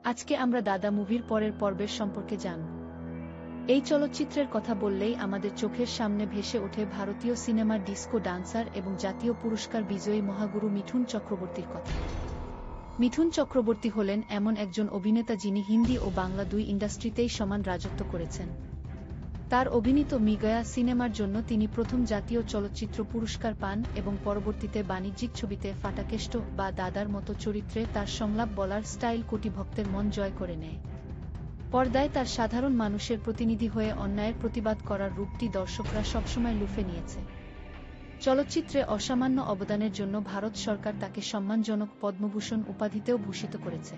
আজকে আমরা দাদা মুভির পরের পর্বের সম্পর্কে জানব। এই চলচ্চিত্রের কথা বললেই আমাদের চোখের সামনে ভেসে ওঠে ভারতীয় সিনেমার ডিস্কো ডান্সার এবং জাতীয় পুরস্কার বিজয়ী মহাগুরু মিঠুন চক্রবর্তীর কথা। মিঠুন চক্রবর্তী হলেন এমন একজন অভিনেতা যিনি হিন্দি ও বাংলা দুই ইন্ডাস্ট্রিতেই সমান রাজত্ব করেছেন। তার অভিনীত মৃগয়া সিনেমার জন্য তিনি প্রথম জাতীয় চলচ্চিত্র পুরস্কার পান এবং পরবর্তীতে বাণিজ্যিক ছবিতে ফাটাকেষ্ট বা দাদার মতো চরিত্রে তার সংলাপ বলার স্টাইল কোটি ভক্তের মন জয় করে নেয়। পর্দায় তার সাধারণ মানুষের প্রতিনিধি হয়ে অন্যায়ের প্রতিবাদ করার রূপটি দর্শকরা সবসময় লুফে নিয়েছে। চলচ্চিত্রে অসামান্য অবদানের জন্য ভারত সরকার তাকে সম্মানজনক পদ্মভূষণ উপাধিতেও ভূষিত করেছে।